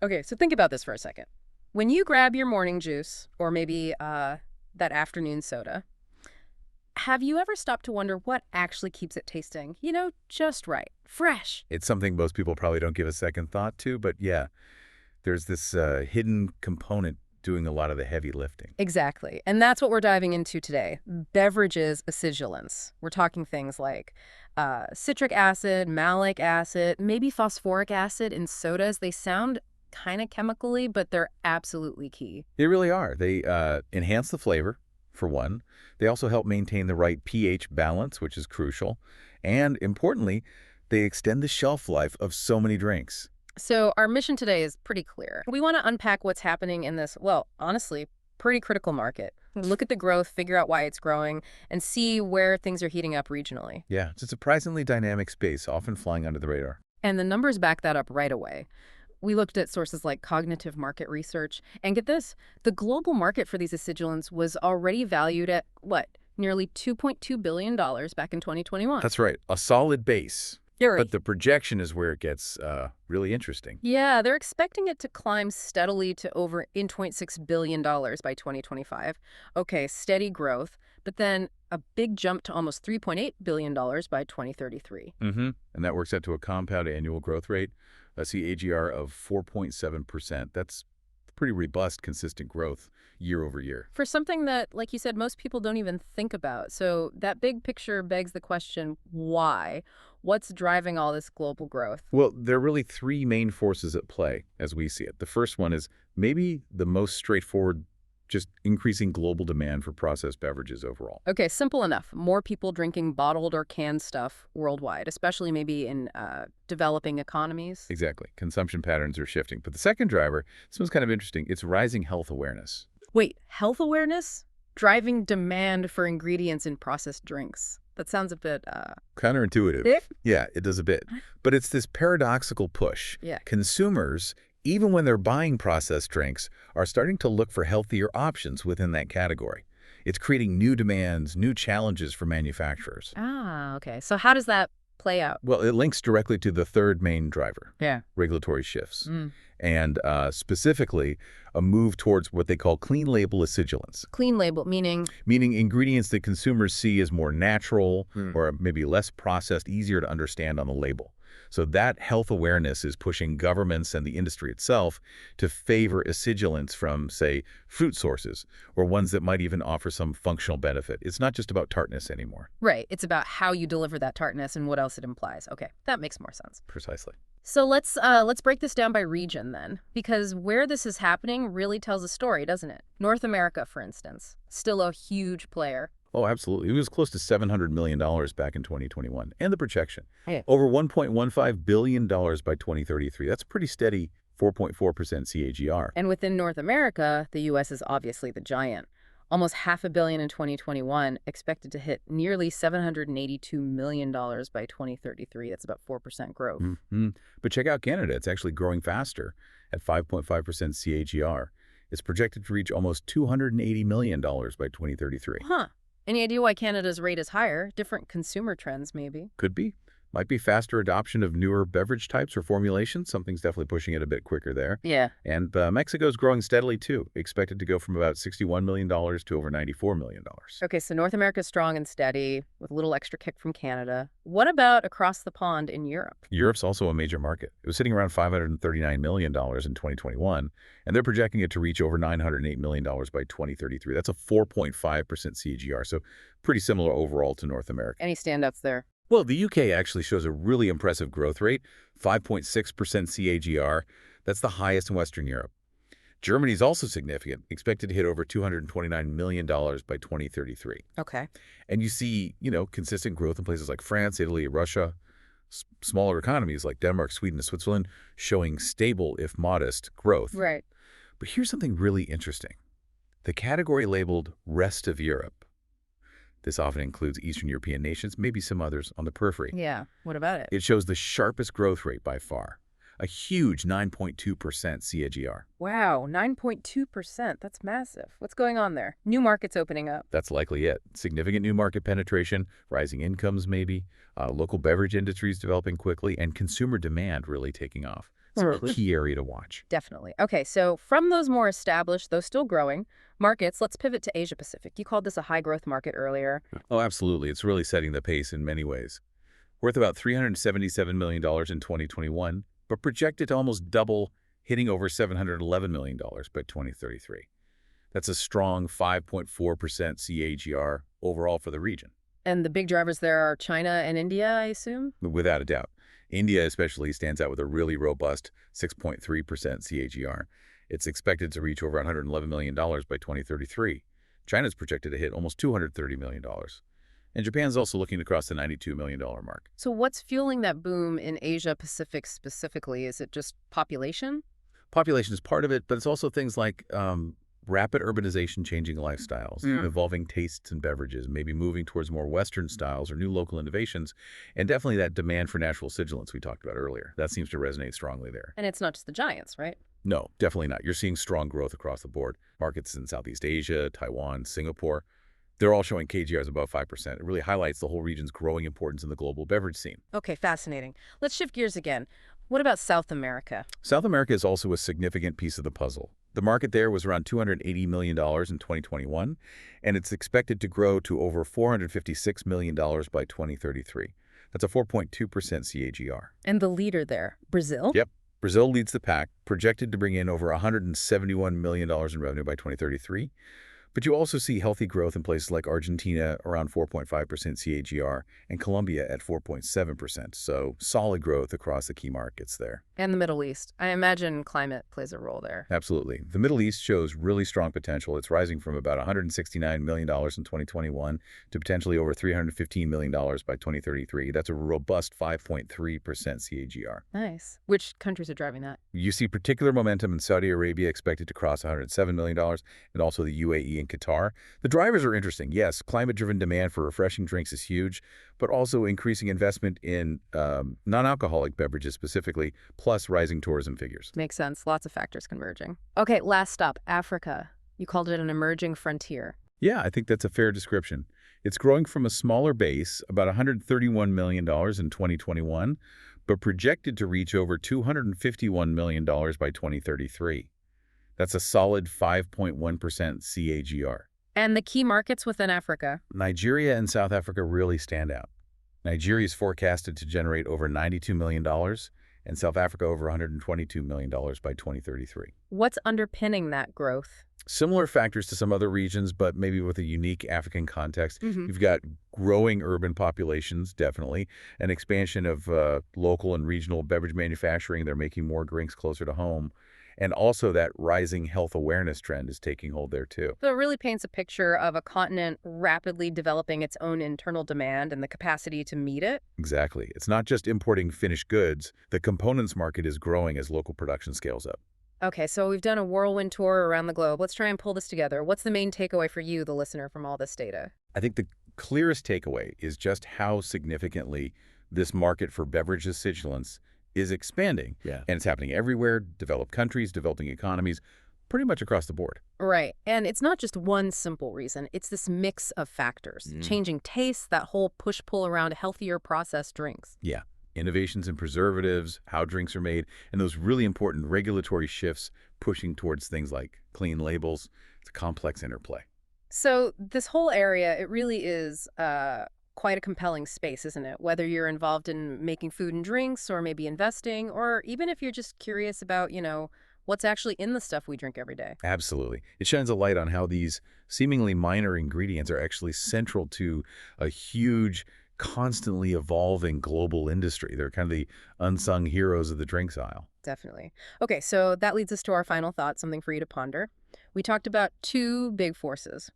Okay, so think about this for a second. When you grab your morning juice, or maybe that afternoon soda, have you ever stopped to wonder what actually keeps it tasting, just right, fresh? It's something most people probably don't give a second thought to, but yeah, there's this hidden component doing a lot of the heavy lifting. Exactly. And that's what we're diving into today. Beverages acidulants. We're talking things like citric acid, malic acid, maybe phosphoric acid in sodas. They sound kind of chemically, but they're absolutely key. They really are. They enhance the flavor, for one. They also help maintain the right pH balance, which is crucial. And importantly, they extend the shelf life of so many drinks. So our mission today is pretty clear. We want to unpack what's happening in this, well, honestly, pretty critical market. Look at the growth, figure out why it's growing, and see where things are heating up regionally. Yeah, it's a surprisingly dynamic space, often flying under the radar. And the numbers back that up right away. We looked at sources like cognitive market research, and get this, the global market for these acidulants was already valued at, what, nearly $2.2 billion back in 2021. That's right, a solid base. Scary. But the projection is where it gets really interesting. Yeah, they're expecting it to climb steadily to over $8.6 billion by 2025. Okay, steady growth, but then a big jump to almost $3.8 billion by 2033. And that works out to a compound annual growth rate, a CAGR of 4.7%. That's pretty robust, consistent growth year over year. For something that, like you said, most people don't even think about. So that big picture begs the question, why? What's driving all this global growth? Well, there are really three main forces at play as we see it. The first one is maybe the most straightforward, just increasing global demand for processed beverages overall. Okay, simple enough. More people drinking bottled or canned stuff worldwide, especially maybe in developing economies. Exactly. Consumption patterns are shifting. But the second driver, this one's kind of interesting, it's rising health awareness. Wait, health awareness? Driving demand for ingredients in processed drinks. That sounds a bit, Counterintuitive. Eh? Yeah, it does a bit. But it's this paradoxical push. Yeah. Consumers, even when they're buying processed drinks, are starting to look for healthier options within that category. It's creating new demands, new challenges for manufacturers. Ah, okay. So how does that play out? Well, it links directly to the third main driver, Yeah. regulatory shifts, Mm. and specifically a move towards what they call clean label acidulants, Clean label, meaning? meaning ingredients that consumers see as more natural or maybe less processed, easier to understand on the label. So that health awareness is pushing governments and the industry itself to favor acidulants from, say, fruit sources, or ones that might even offer some functional benefit. It's not just about tartness anymore. Right. It's about how you deliver that tartness and what else it implies. Okay, that makes more sense. Precisely. So let's break this down by region then, because where this is happening really tells a story, doesn't it? North America, for instance, still a huge player. Oh, absolutely. It was close to $700 million back in 2021. And the projection, Yeah. over $1.15 billion by 2033. That's a pretty steady 4.4% CAGR. And within North America, the U.S. is obviously the giant. Almost $500 million in 2021, expected to hit nearly $782 million by 2033. That's about 4% growth. But check out Canada. It's actually growing faster at 5.5% CAGR. It's projected to reach almost $280 million by 2033. Huh. Any idea why Canada's rate is higher? Different consumer trends, maybe. Could be. Might be faster adoption of newer beverage types or formulations. Something's definitely pushing it a bit quicker there. Yeah. And Mexico's growing steadily, too, expected to go from about $61 million to over $94 million. Okay, so North America's strong and steady, with a little extra kick from Canada. What about across the pond in Europe? Europe's also a major market. It was sitting around $539 million in 2021, and they're projecting it to reach over $908 million by 2033. That's a 4.5% CAGR, so pretty similar overall to North America. Any standouts there? Well, the UK actually shows a really impressive growth rate, 5.6% CAGR. That's the highest in Western Europe. Germany's also significant, expected to hit over $229 million by 2033. Okay. And you see, consistent growth in places like France, Italy, Russia, smaller economies like Denmark, Sweden, and Switzerland showing stable, if modest, growth. Right. But here's something really interesting. The category labeled Rest of Europe. This often includes Eastern European nations, maybe some others on the periphery. Yeah. What about it? It shows the sharpest growth rate by far, a huge 9.2% CAGR. Wow, 9.2%. That's massive. What's going on there? New markets opening up. That's likely it. Significant new market penetration, rising incomes maybe, local beverage industries developing quickly, and consumer demand really taking off. It's a key area to watch. Definitely. Okay, so from those more established, though still growing, markets, let's pivot to Asia Pacific. You called this a high-growth market earlier. Oh, absolutely. It's really setting the pace in many ways. Worth about $377 million in 2021, but projected to almost double, hitting over $711 million by 2033. That's a strong 5.4% CAGR overall for the region. And the big drivers there are China and India, I assume? Without a doubt. India especially stands out with a really robust 6.3% CAGR. It's expected to reach over $111 million by 2033. China's projected to hit almost $230 million. And Japan's also looking to cross the $92 million mark. So what's fueling that boom in Asia Pacific specifically? Is it just population? Population is part of it, but it's also things like rapid urbanization changing lifestyles, evolving tastes and beverages, maybe moving towards more Western styles or new local innovations, and definitely that demand for natural acidulants we talked about earlier. That seems to resonate strongly there. And it's not just the giants, right? No, definitely not. You're seeing strong growth across the board. Markets in Southeast Asia, Taiwan, Singapore, they're all showing KGRs above 5%. It really highlights the whole region's growing importance in the global beverage scene. Okay, fascinating. Let's shift gears again. What about South America? South America is also a significant piece of the puzzle. The market there was around $280 million in 2021, and it's expected to grow to over $456 million by 2033. That's a 4.2% CAGR. And the leader there, Brazil? Yep. Brazil leads the pack, projected to bring in over $171 million in revenue by 2033. But you also see healthy growth in places like Argentina, around 4.5% CAGR, and Colombia at 4.7%. So solid growth across the key markets there. And the Middle East. I imagine climate plays a role there. Absolutely. The Middle East shows really strong potential. It's rising from about $169 million in 2021 to potentially over $315 million by 2033. That's a robust 5.3% CAGR. Nice. Which countries are driving that? You see particular momentum in Saudi Arabia, expected to cross $107 million, and also the UAE and Qatar. The drivers are interesting. Yes, climate-driven demand for refreshing drinks is huge, but also increasing investment in non-alcoholic beverages specifically, plus rising tourism figures. Makes sense. Lots of factors converging. Okay, last stop, Africa. You called it an emerging frontier. Yeah, I think that's a fair description. It's growing from a smaller base, about $131 million in 2021, but projected to reach over $251 million by 2033. That's a solid 5.1% CAGR. And the key markets within Africa? Nigeria and South Africa really stand out. Nigeria is forecasted to generate over $92 million, and South Africa over $122 million by 2033. What's underpinning that growth? Similar factors to some other regions, but maybe with a unique African context. You've got growing urban populations, definitely, an expansion of local and regional beverage manufacturing. They're making more drinks closer to home. And also that rising health awareness trend is taking hold there too. So it really paints a picture of a continent rapidly developing its own internal demand and the capacity to meet it. Exactly. It's not just importing finished goods. The components market is growing as local production scales up. Okay, so we've done a whirlwind tour around the globe. Let's try and pull this together. What's the main takeaway for you, the listener, from all this data? I think the clearest takeaway is just how significantly this market for beverages acidulants is expanding. Yeah. And it's happening everywhere, developed countries, developing economies, pretty much across the board. Right. And it's not just one simple reason. It's this mix of factors. Changing tastes, that whole push-pull around healthier processed drinks. Yeah. Innovations in preservatives, how drinks are made, and those really important regulatory shifts pushing towards things like clean labels. It's a complex interplay. So this whole area, it really is quite a compelling space, isn't it? Whether you're involved in making food and drinks or maybe investing, or even if you're just curious about, what's actually in the stuff we drink every day. Absolutely. It shines a light on how these seemingly minor ingredients are actually central to a huge, constantly evolving global industry. They're kind of the unsung heroes of the drinks aisle. Definitely. Okay, so that leads us to our final thought, something for you to ponder. We talked about two big forces: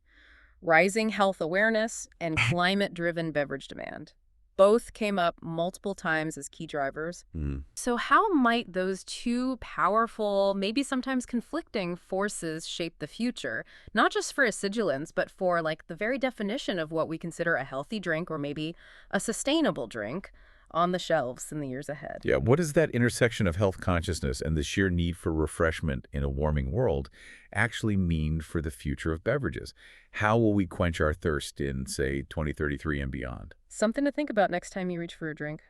rising health awareness and climate-driven beverage demand. Both came up multiple times as key drivers. So how might those two powerful, maybe sometimes conflicting forces shape the future? Not just for acidulants, but for the very definition of what we consider a healthy drink or maybe a sustainable drink on the shelves in the years ahead. Yeah, what does that intersection of health consciousness and the sheer need for refreshment in a warming world actually mean for the future of beverages? How will we quench our thirst in, say, 2033 and beyond? Something to think about next time you reach for a drink.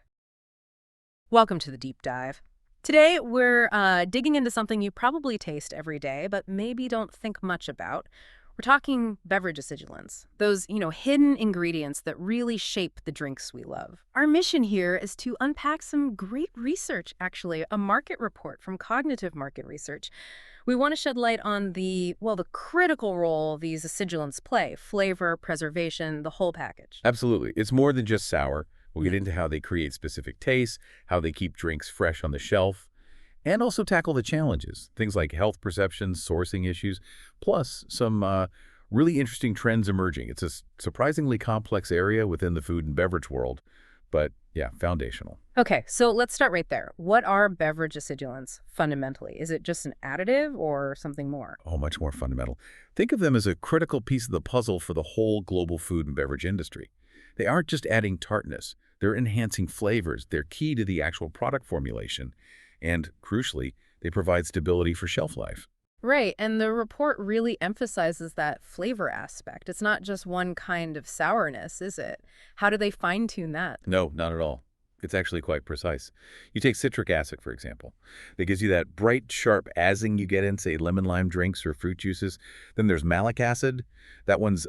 Welcome to the Deep Dive. Today, we're digging into something you probably taste every day, but maybe don't think much about. We're talking beverage acidulants, those, hidden ingredients that really shape the drinks we love. Our mission here is to unpack some great research, actually, a market report from Cognitive Market Research. We want to shed light on the critical role these acidulants play, flavor, preservation, the whole package. Absolutely. It's more than just sour. We'll get Mm. into how they create specific tastes, how they keep drinks fresh on the shelf, and also tackle the challenges, things like health perceptions, sourcing issues, plus some really interesting trends emerging. It's a surprisingly complex area within the food and beverage world, but yeah, foundational. Okay, so let's start right there. What are beverage acidulants fundamentally? Is it just an additive or something more? Oh, much more fundamental. Think of them as a critical piece of the puzzle for the whole global food and beverage industry. They aren't just adding tartness, they're enhancing flavors. They're key to the actual product formulation. And crucially, they provide stability for shelf life. Right, and the report really emphasizes that flavor aspect. It's not just one kind of sourness, is it? How do they fine-tune that? No, not at all. It's actually quite precise. You take citric acid, for example. That gives you that bright, sharp azing you get in, say, lemon lime drinks or fruit juices. Then there's malic acid. That one's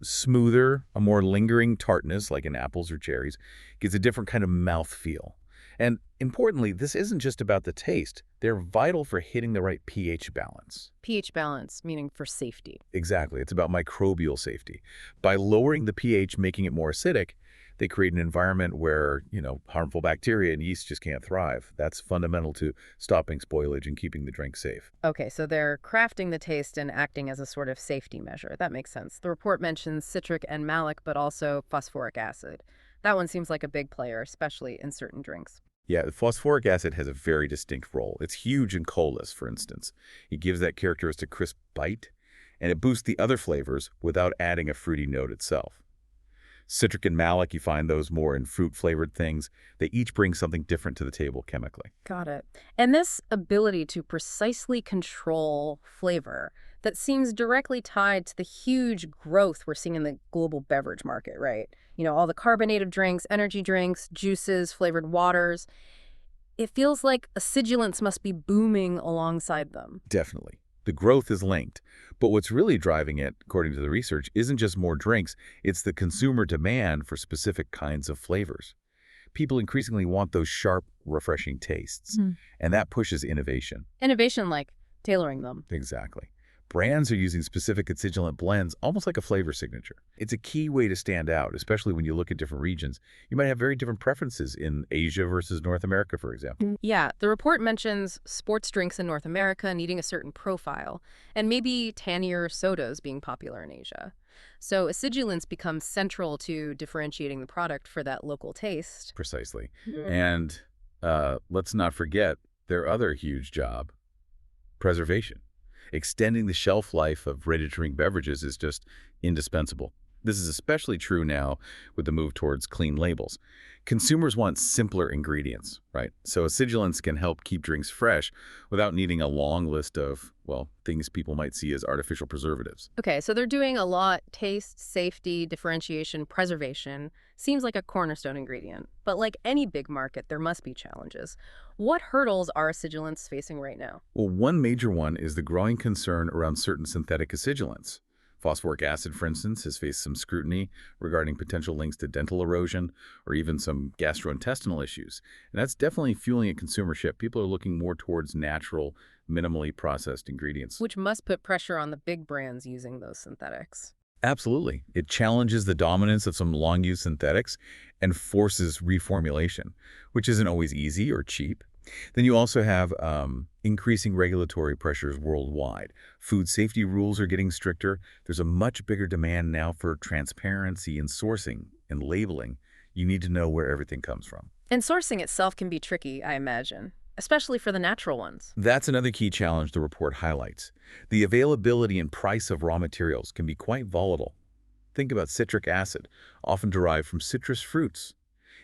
smoother, a more lingering tartness, like in apples or cherries. Gives a different kind of mouth feel. And importantly, this isn't just about the taste. They're vital for hitting the right pH balance. pH balance, meaning for safety. Exactly. It's about microbial safety. By lowering the pH, making it more acidic, they create an environment where, harmful bacteria and yeast just can't thrive. That's fundamental to stopping spoilage and keeping the drink safe. Okay, so they're crafting the taste and acting as a sort of safety measure. That makes sense. The report mentions citric and malic, but also phosphoric acid. That one seems like a big player, especially in certain drinks. Yeah, the phosphoric acid has a very distinct role. It's huge in colas, for instance. It gives that characteristic crisp bite, and it boosts the other flavors without adding a fruity note itself. Citric and malic, you find those more in fruit-flavored things. They each bring something different to the table chemically. Got it. And this ability to precisely control flavor, that seems directly tied to the huge growth we're seeing in the global beverage market, right? All the carbonated drinks, energy drinks, juices, flavored waters. It feels like acidulants must be booming alongside them. Definitely. The growth is linked. But what's really driving it, according to the research, isn't just more drinks. It's the consumer demand for specific kinds of flavors. People increasingly want those sharp, refreshing tastes. And that pushes innovation. Innovation like tailoring them. Exactly. Brands are using specific acidulant blends, almost like a flavor signature. It's a key way to stand out, especially when you look at different regions. You might have very different preferences in Asia versus North America, for example. Yeah, the report mentions sports drinks in North America needing a certain profile, and maybe tannier sodas being popular in Asia. So acidulants become central to differentiating the product for that local taste. Precisely. And let's not forget their other huge job, preservation. Extending the shelf life of ready-to-drink beverages is just indispensable. This is especially true now with the move towards clean labels. Consumers want simpler ingredients, right? So acidulants can help keep drinks fresh without needing a long list of, things people might see as artificial preservatives. Okay, so they're doing a lot: taste, safety, differentiation, preservation. Seems like a cornerstone ingredient. But like any big market, there must be challenges. What hurdles are acidulants facing right now? Well, one major one is the growing concern around certain synthetic acidulants. Phosphoric acid, for instance, has faced some scrutiny regarding potential links to dental erosion or even some gastrointestinal issues. And that's definitely fueling a consumer shift. People are looking more towards natural, minimally processed ingredients. Which must put pressure on the big brands using those synthetics. Absolutely. It challenges the dominance of some long-used synthetics and forces reformulation, which isn't always easy or cheap. Then you also have increasing regulatory pressures worldwide. Food safety rules are getting stricter. There's a much bigger demand now for transparency in sourcing and labeling. You need to know where everything comes from. And sourcing itself can be tricky, I imagine, especially for the natural ones. That's another key challenge the report highlights. The availability and price of raw materials can be quite volatile. Think about citric acid, often derived from citrus fruits.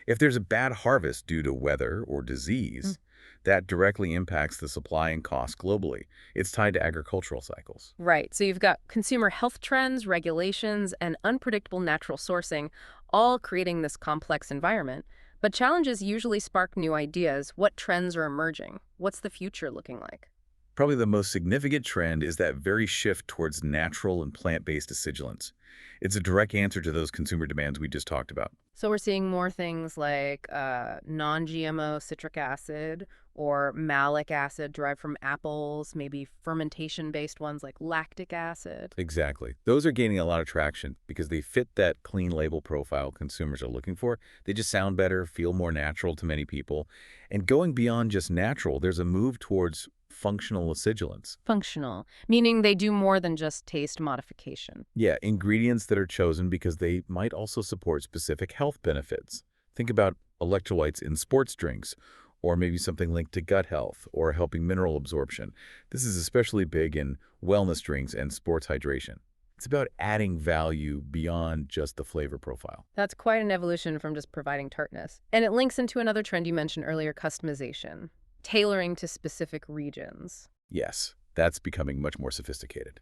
If there's a bad harvest due to weather or disease, that directly impacts the supply and cost globally. It's tied to agricultural cycles. Right, so you've got consumer health trends, regulations, and unpredictable natural sourcing, all creating this complex environment. But challenges usually spark new ideas. What trends are emerging? What's the future looking like? Probably the most significant trend is that very shift towards natural and plant-based acidulants. It's a direct answer to those consumer demands we just talked about. So we're seeing more things like non-GMO citric acid or malic acid derived from apples, maybe fermentation-based ones like lactic acid. Exactly. Those are gaining a lot of traction because they fit that clean label profile consumers are looking for. They just sound better, feel more natural to many people. And going beyond just natural, there's a move towards functional acidulants. Functional, meaning they do more than just taste modification. Yeah, ingredients that are chosen because they might also support specific health benefits. Think about electrolytes in sports drinks, or maybe something linked to gut health or helping mineral absorption. This is especially big in wellness drinks and sports hydration. It's about adding value beyond just the flavor profile. That's quite an evolution from just providing tartness. And it links into another trend you mentioned earlier, customization, tailoring to specific regions. Yes, that's becoming much more sophisticated.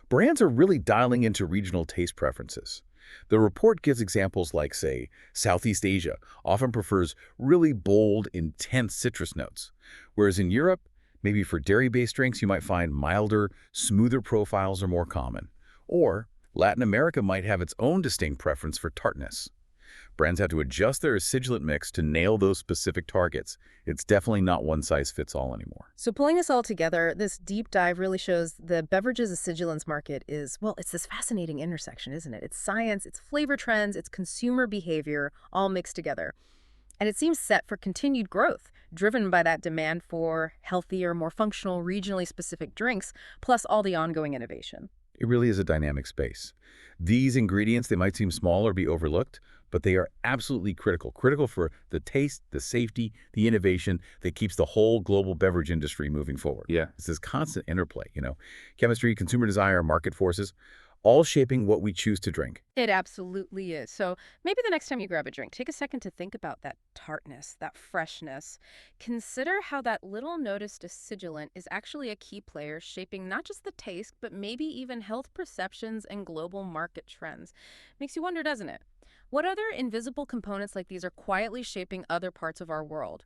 Brands are really dialing into regional taste preferences. The report gives examples like, say, Southeast Asia often prefers really bold, intense citrus notes, whereas in Europe, maybe for dairy-based drinks, you might find milder, smoother profiles are more common. Or Latin America might have its own distinct preference for tartness. Brands have to adjust their acidulant mix to nail those specific targets. It's definitely not one size fits all anymore. So pulling this all together, this deep dive really shows the beverages acidulants market is, well, it's this fascinating intersection, isn't it? It's science, it's flavor trends, it's consumer behavior, all mixed together. And it seems set for continued growth, driven by that demand for healthier, more functional, regionally specific drinks, plus all the ongoing innovation. It really is a dynamic space. These ingredients, they might seem small or be overlooked, but they are absolutely critical. Critical for the taste, the safety, the innovation that keeps the whole global beverage industry moving forward. Yeah. It's this constant interplay. Chemistry, consumer desire, market forces, all shaping what we choose to drink. It absolutely is. So maybe the next time you grab a drink, take a second to think about that tartness, that freshness. Consider how that little noticed acidulant is actually a key player shaping not just the taste, but maybe even health perceptions and global market trends. Makes you wonder, doesn't it? What other invisible components like these are quietly shaping other parts of our world?